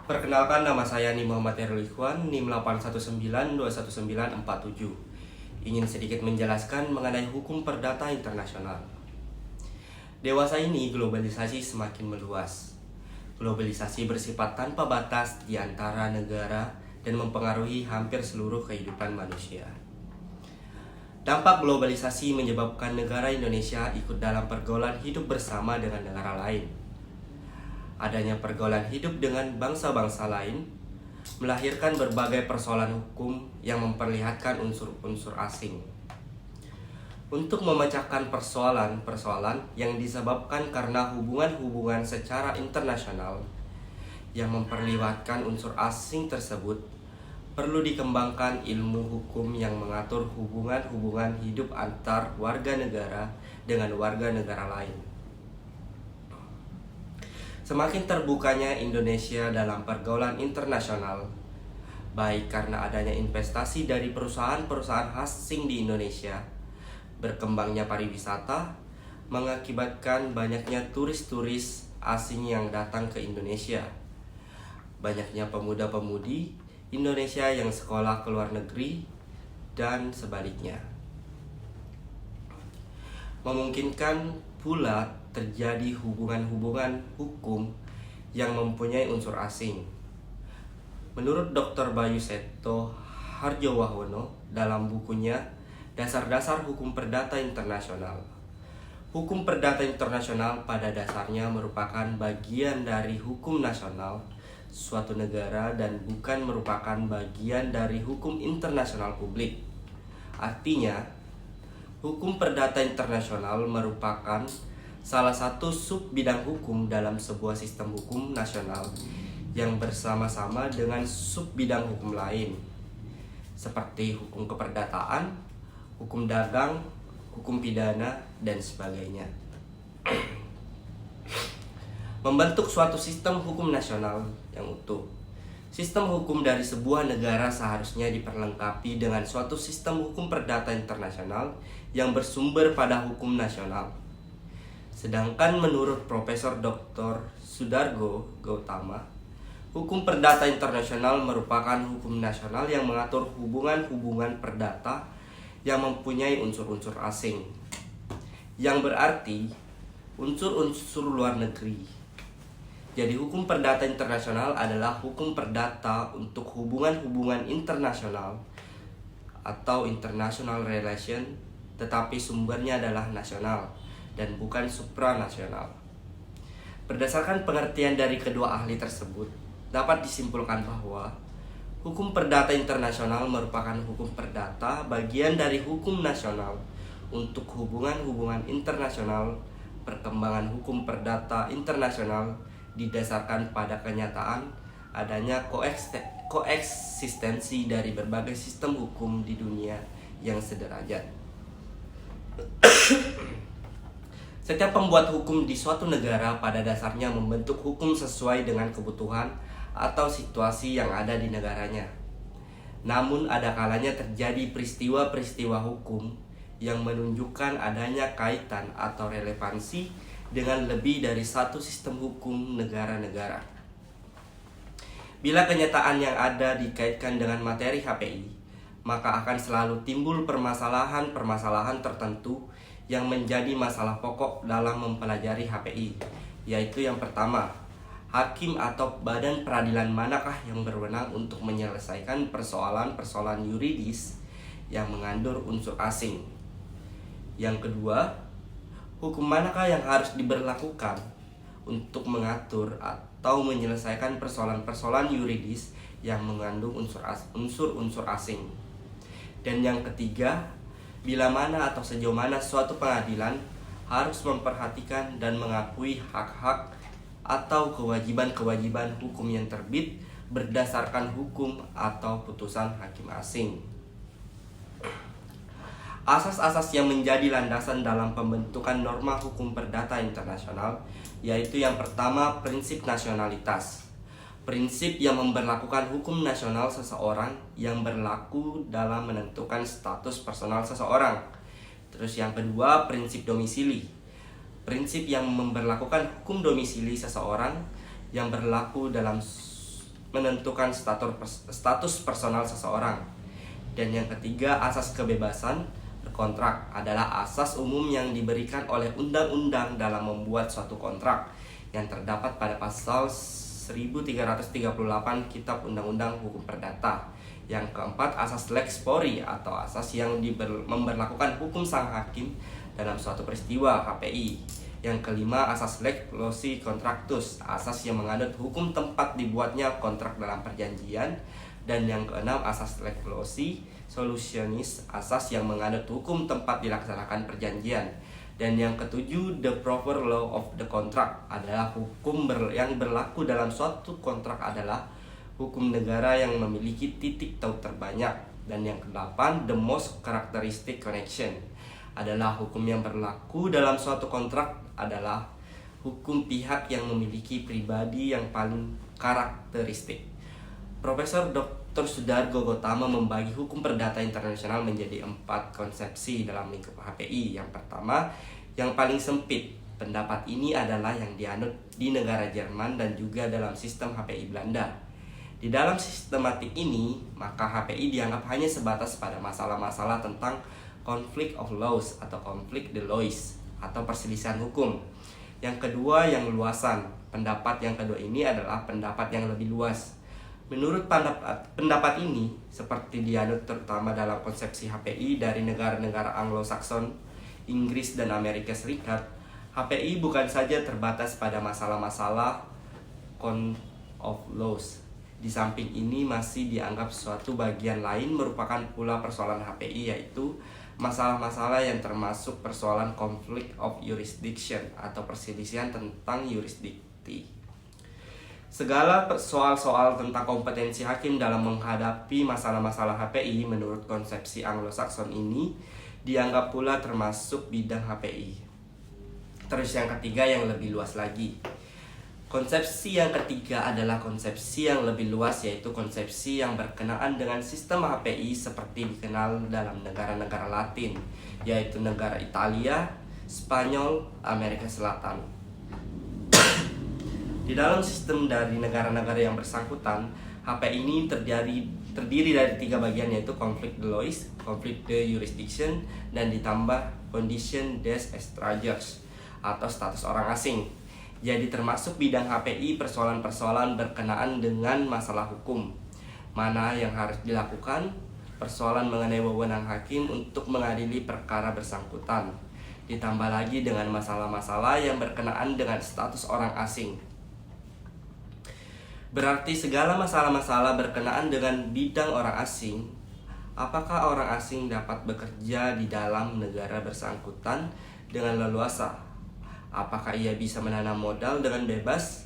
Perkenalkan, nama saya Nim Muhammad Herul Ikhwan, NIM 819211947. Ingin sedikit menjelaskan mengenai hukum perdata internasional. Dewasa ini globalisasi semakin meluas. Globalisasi bersifat tanpa batas di antara negara dan mempengaruhi hampir seluruh kehidupan manusia. Dampak globalisasi menyebabkan negara Indonesia ikut dalam pergaulan hidup bersama dengan negara lain. Adanya pergaulan hidup dengan bangsa-bangsa lain melahirkan berbagai persoalan hukum yang memperlihatkan unsur-unsur asing. Untuk memecahkan persoalan-persoalan yang disebabkan karena hubungan-hubungan secara internasional yang memperlihatkan unsur asing tersebut, perlu dikembangkan ilmu hukum yang mengatur hubungan-hubungan hidup antar warga negara dengan warga negara lain. Semakin terbukanya Indonesia dalam pergaulan internasional, baik karena adanya investasi dari perusahaan-perusahaan asing di Indonesia, berkembangnya pariwisata, mengakibatkan banyaknya turis-turis asing yang datang ke Indonesia, banyaknya pemuda-pemudi Indonesia yang sekolah ke luar negeri, dan sebaliknya. Memungkinkan pula terjadi hubungan-hubungan hukum yang mempunyai unsur asing. Menurut Dr. Bayu Seto Harjowahono dalam bukunya Dasar-Dasar Hukum Perdata Internasional, hukum perdata internasional pada dasarnya merupakan bagian dari hukum nasional suatu negara dan bukan merupakan bagian dari hukum internasional publik. Artinya, hukum perdata internasional merupakan salah satu sub bidang hukum dalam sebuah sistem hukum nasional yang bersama-sama dengan sub bidang hukum lain, seperti hukum keperdataan, hukum dagang, hukum pidana, dan sebagainya. Membentuk suatu sistem hukum nasional yang utuh. Sistem hukum dari sebuah negara seharusnya diperlengkapi dengan suatu sistem hukum perdata internasional yang bersumber pada hukum nasional. Sedangkan menurut Profesor Dr. Sudargo Gautama, hukum perdata internasional merupakan hukum nasional yang mengatur hubungan-hubungan perdata yang mempunyai unsur-unsur asing, yang berarti unsur-unsur luar negeri. Jadi hukum perdata internasional adalah hukum perdata untuk hubungan-hubungan internasional atau international relation, tetapi sumbernya adalah nasional dan bukan supranasional. Berdasarkan pengertian dari kedua ahli tersebut, dapat disimpulkan bahwa hukum perdata internasional merupakan hukum perdata bagian dari hukum nasional untuk hubungan-hubungan internasional. Perkembangan hukum perdata internasional didasarkan pada kenyataan adanya koeksistensi dari berbagai sistem hukum di dunia yang sederajat. Setiap pembuat hukum di suatu negara pada dasarnya membentuk hukum sesuai dengan kebutuhan atau situasi yang ada di negaranya. Namun ada kalanya terjadi peristiwa-peristiwa hukum yang menunjukkan adanya kaitan atau relevansi dengan lebih dari satu sistem hukum negara-negara. Bila kenyataan yang ada dikaitkan dengan materi HPI, maka akan selalu timbul permasalahan-permasalahan tertentu yang menjadi masalah pokok dalam mempelajari HPI, yaitu yang pertama, hakim atau badan peradilan manakah yang berwenang untuk menyelesaikan persoalan-persoalan yuridis yang mengandung unsur asing. Yang kedua, hukum manakah yang harus diberlakukan untuk mengatur atau menyelesaikan persoalan-persoalan yuridis yang mengandung unsur-unsur asing. Dan yang ketiga, bila mana atau sejauh mana suatu pengadilan harus memperhatikan dan mengakui hak-hak atau kewajiban-kewajiban hukum yang terbit berdasarkan hukum atau putusan hakim asing. Asas-asas yang menjadi landasan dalam pembentukan norma hukum perdata internasional yaitu yang pertama, prinsip nasionalitas. Prinsip yang memberlakukan hukum nasional seseorang yang berlaku dalam menentukan status personal seseorang. Terus yang kedua, prinsip domisili. Prinsip yang memberlakukan hukum domisili seseorang yang berlaku dalam menentukan status personal seseorang. Dan yang ketiga, asas kebebasan berkontrak adalah asas umum yang diberikan oleh undang-undang dalam membuat suatu kontrak yang terdapat pada pasal 1338 Kitab Undang-Undang Hukum Perdata. Yang keempat, asas lex spori atau asas yang memberlakukan hukum sang hakim dalam suatu peristiwa HPI. Yang kelima, asas lex loci contractus, asas yang menganut hukum tempat dibuatnya kontrak dalam perjanjian. Dan yang keenam, asas lex loci solutionis, asas yang menganut hukum tempat dilaksanakan perjanjian. Dan yang ketujuh, the proper law of the contract adalah hukum yang berlaku dalam suatu kontrak adalah hukum negara yang memiliki titik tau terbanyak. Dan yang kedelapan, the most characteristic connection adalah hukum yang berlaku dalam suatu kontrak adalah hukum pihak yang memiliki pribadi yang paling karakteristik. Profesor Dr. Sudargo Gotama membagi hukum perdata internasional menjadi 4 konsepsi dalam lingkup HPI. Yang pertama, yang paling sempit. Pendapat ini adalah yang dianut di negara Jerman dan juga dalam sistem HPI Belanda. Di dalam sistematik ini, maka HPI dianggap hanya sebatas pada masalah-masalah tentang conflict of laws atau conflict de lois atau perselisihan hukum. Yang kedua, yang luasan. Pendapat yang kedua ini adalah pendapat yang lebih luas. Menurut pendapat ini, seperti dianut terutama dalam konsepsi HPI dari negara-negara Anglo-Saxon, Inggris, dan Amerika Serikat, HPI bukan saja terbatas pada masalah-masalah conflict of laws. Di samping ini masih dianggap suatu bagian lain merupakan pula persoalan HPI, yaitu masalah-masalah yang termasuk persoalan conflict of jurisdiction atau perselisihan tentang yurisdiksi. Segala soal-soal tentang kompetensi hakim dalam menghadapi masalah-masalah HPI menurut konsepsi Anglo-Saxon ini dianggap pula termasuk bidang HPI. Terus yang ketiga yang lebih luas lagi. Konsepsi yang ketiga adalah konsepsi yang lebih luas, yaitu konsepsi yang berkenaan dengan sistem HPI seperti dikenal dalam negara-negara Latin, yaitu negara Italia, Spanyol, Amerika Selatan. Di dalam sistem dari negara-negara yang bersangkutan, HPI ini terdiri dari 3 bagian, yaitu conflict de lois, conflict de jurisdiction, dan ditambah condition des étrangers atau status orang asing. Jadi termasuk bidang HPI persoalan-persoalan berkenaan dengan masalah hukum, mana yang harus dilakukan, persoalan mengenai wewenang hakim untuk mengadili perkara bersangkutan, ditambah lagi dengan masalah-masalah yang berkenaan dengan status orang asing. Berarti segala masalah-masalah berkenaan dengan bidang orang asing. Apakah orang asing dapat bekerja di dalam negara bersangkutan dengan leluasa? Apakah ia bisa menanam modal dengan bebas?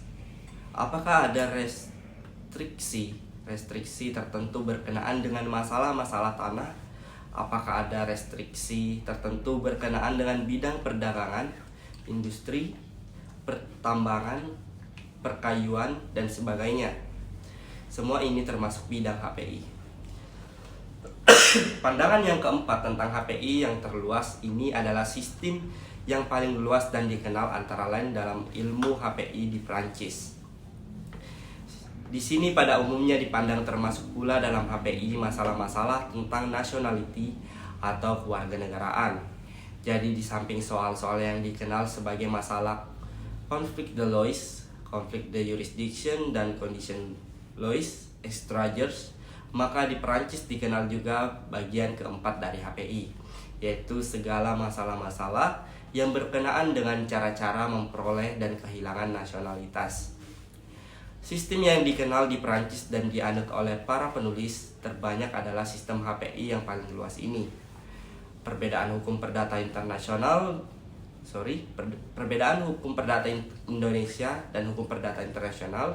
Apakah ada restriksi tertentu berkenaan dengan masalah-masalah tanah? Apakah ada restriksi tertentu berkenaan dengan bidang perdagangan, industri, pertambangan, perkayuan, dan sebagainya? Semua ini termasuk bidang HPI. Pandangan yang keempat tentang HPI yang terluas ini adalah sistem yang paling luas dan dikenal antara lain dalam ilmu HPI di Prancis. Di sini pada umumnya dipandang termasuk pula dalam HPI masalah-masalah tentang nationality atau kewarganegaraan. Jadi di samping soal-soal yang dikenal sebagai masalah conflict de lois, conflict de jurisdiction, dan condition lois étrangers, maka di Perancis dikenal juga bagian keempat dari HPI, yaitu segala masalah-masalah yang berkenaan dengan cara-cara memperoleh dan kehilangan nasionalitas. Sistem yang dikenal di Perancis dan dianut oleh para penulis terbanyak adalah sistem HPI yang paling luas ini. Perbedaan hukum perdata Indonesia dan hukum perdata internasional.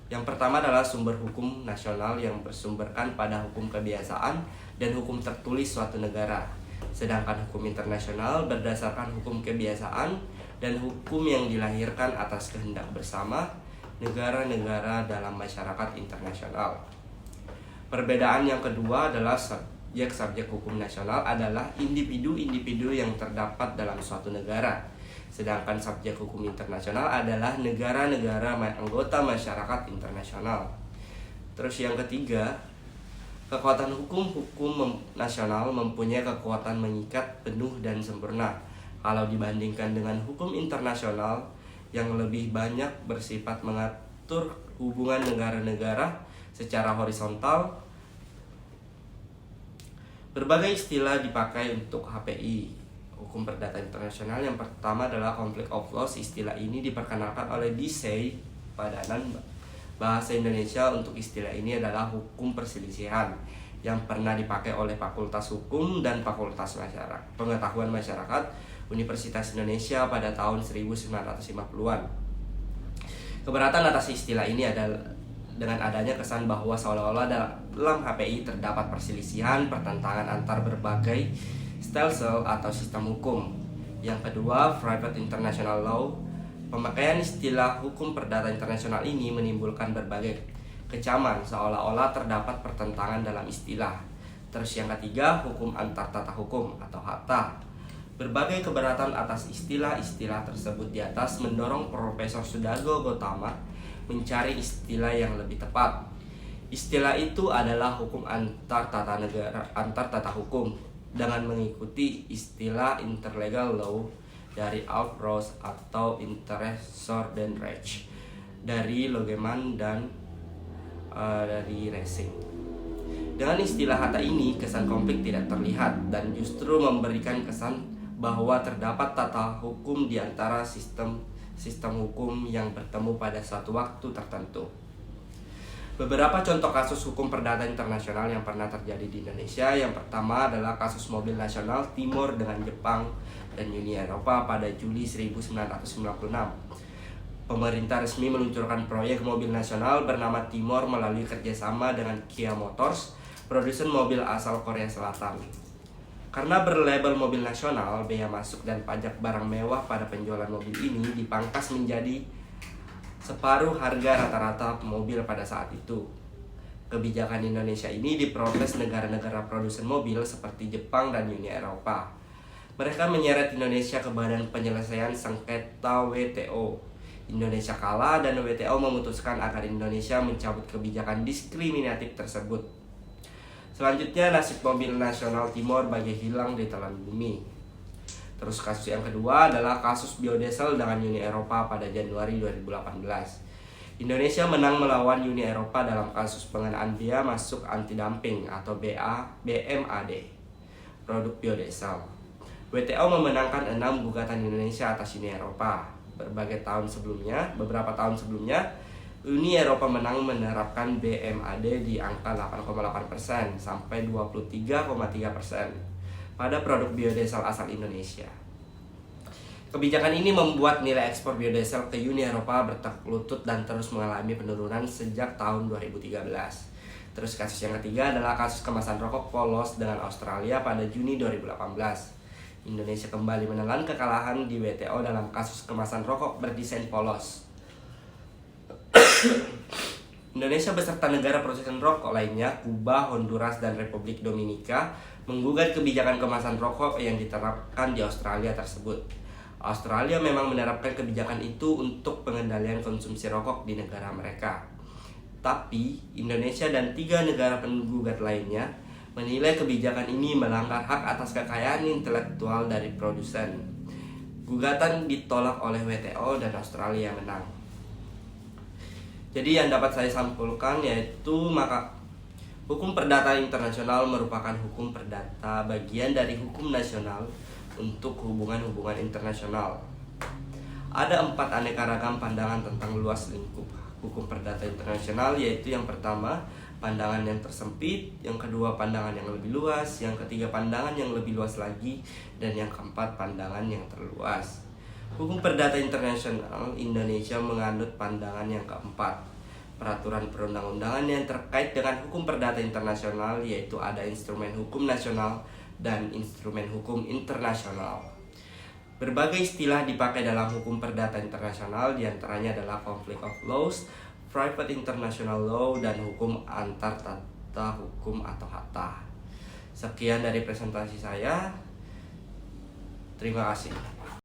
Yang pertama adalah sumber hukum nasional yang bersumberkan pada hukum kebiasaan dan hukum tertulis suatu negara. Sedangkan hukum internasional berdasarkan hukum kebiasaan dan hukum yang dilahirkan atas kehendak bersama negara-negara dalam masyarakat internasional. Perbedaan yang kedua adalah subjek hukum nasional adalah individu-individu yang terdapat dalam suatu negara. Sedangkan subjek hukum internasional adalah negara-negara anggota masyarakat internasional. Terus yang ketiga, kekuatan hukum nasional mempunyai kekuatan mengikat penuh dan sempurna kalau dibandingkan dengan hukum internasional yang lebih banyak bersifat mengatur hubungan negara-negara secara horizontal. Berbagai istilah dipakai untuk HPI, hukum perdata internasional. Yang pertama adalah conflict of laws. Istilah ini diperkenalkan oleh Dicey Padanan. Bahasa Indonesia untuk istilah ini adalah hukum perselisihan, yang pernah dipakai oleh Fakultas Hukum dan Fakultas Pengetahuan Masyarakat Universitas Indonesia pada tahun 1950-an. Keberatan atas istilah ini adalah dengan adanya kesan bahwa seolah-olah dalam HPI terdapat perselisihan, pertentangan antar berbagai stelsel atau sistem hukum. Yang kedua, private international law. Pemakaian istilah hukum perdata internasional ini menimbulkan berbagai kecaman, seolah-olah terdapat pertentangan dalam istilah. Terus yang ketiga, hukum antar tata hukum atau HATA. Berbagai keberatan atas istilah-istilah tersebut di atas mendorong Profesor Sudargo Gotama mencari istilah yang lebih tepat. Istilah itu adalah hukum antar tata hukum, dengan mengikuti istilah interlegal law dari Alf Ross atau Interessordenrecht dari Logeman dan dari Racing. Dengan istilah HATA ini, kesan konflik tidak terlihat dan justru memberikan kesan bahwa terdapat tata hukum di antara sistem hukum yang bertemu pada suatu waktu tertentu. Beberapa contoh kasus hukum perdata internasional yang pernah terjadi di Indonesia. Yang pertama adalah kasus mobil nasional Timor dengan Jepang dan Uni Eropa pada Juli 1996. Pemerintah resmi meluncurkan proyek mobil nasional bernama Timor melalui kerjasama dengan Kia Motors, produsen mobil asal Korea Selatan. Karena berlabel mobil nasional, bea masuk dan pajak barang mewah pada penjualan mobil ini dipangkas menjadi separuh harga rata-rata mobil pada saat itu. Kebijakan Indonesia ini diprotes negara-negara produsen mobil seperti Jepang dan Uni Eropa. Mereka menyeret Indonesia ke Badan Penyelesaian Sengketa WTO. Indonesia kalah dan WTO memutuskan agar Indonesia mencabut kebijakan diskriminatif tersebut. Selanjutnya, nasib mobil nasional Timor bagai hilang di telan bumi. Terus kasus yang kedua adalah kasus biodiesel dengan Uni Eropa pada Januari 2018. Indonesia menang melawan Uni Eropa dalam kasus pengenaan bea masuk anti-dumping atau BMAD produk biodiesel. WTO memenangkan 6 gugatan Indonesia atas Uni Eropa. Beberapa tahun sebelumnya, Uni Eropa menang menerapkan BMAD di angka 8,8% sampai 23,3% pada produk biodiesel asal Indonesia. Kebijakan ini membuat nilai ekspor biodiesel ke Uni Eropa bertekuk lutut dan terus mengalami penurunan sejak tahun 2013. Terus kasus yang ketiga adalah kasus kemasan rokok polos dengan Australia pada Juni 2018. Indonesia kembali menelan kekalahan di WTO dalam kasus kemasan rokok berdesain polos. Indonesia beserta negara produsen rokok lainnya, Kuba, Honduras, dan Republik Dominika, menggugat kebijakan kemasan rokok yang diterapkan di Australia tersebut. Australia memang menerapkan kebijakan itu untuk pengendalian konsumsi rokok di negara mereka. Tapi, Indonesia dan 3 negara penggugat lainnya menilai kebijakan ini melanggar hak atas kekayaan intelektual dari produsen. Gugatan ditolak oleh WTO dan Australia menang. Jadi yang dapat saya sampulkan yaitu hukum perdata internasional merupakan hukum perdata bagian dari hukum nasional untuk hubungan-hubungan internasional. Ada 4 aneka ragam pandangan tentang luas lingkup hukum perdata internasional, yaitu yang pertama, pandangan yang tersempit, yang kedua, pandangan yang lebih luas, yang ketiga, pandangan yang lebih luas lagi, dan yang keempat, pandangan yang terluas. Hukum perdata internasional Indonesia menganut pandangan yang keempat. Peraturan perundang-undangan yang terkait dengan hukum perdata internasional yaitu ada instrumen hukum nasional dan instrumen hukum internasional. Berbagai istilah dipakai dalam hukum perdata internasional, diantaranya adalah conflict of laws, private international law, dan hukum antar tata hukum atau HATA. Sekian dari presentasi saya. Terima kasih.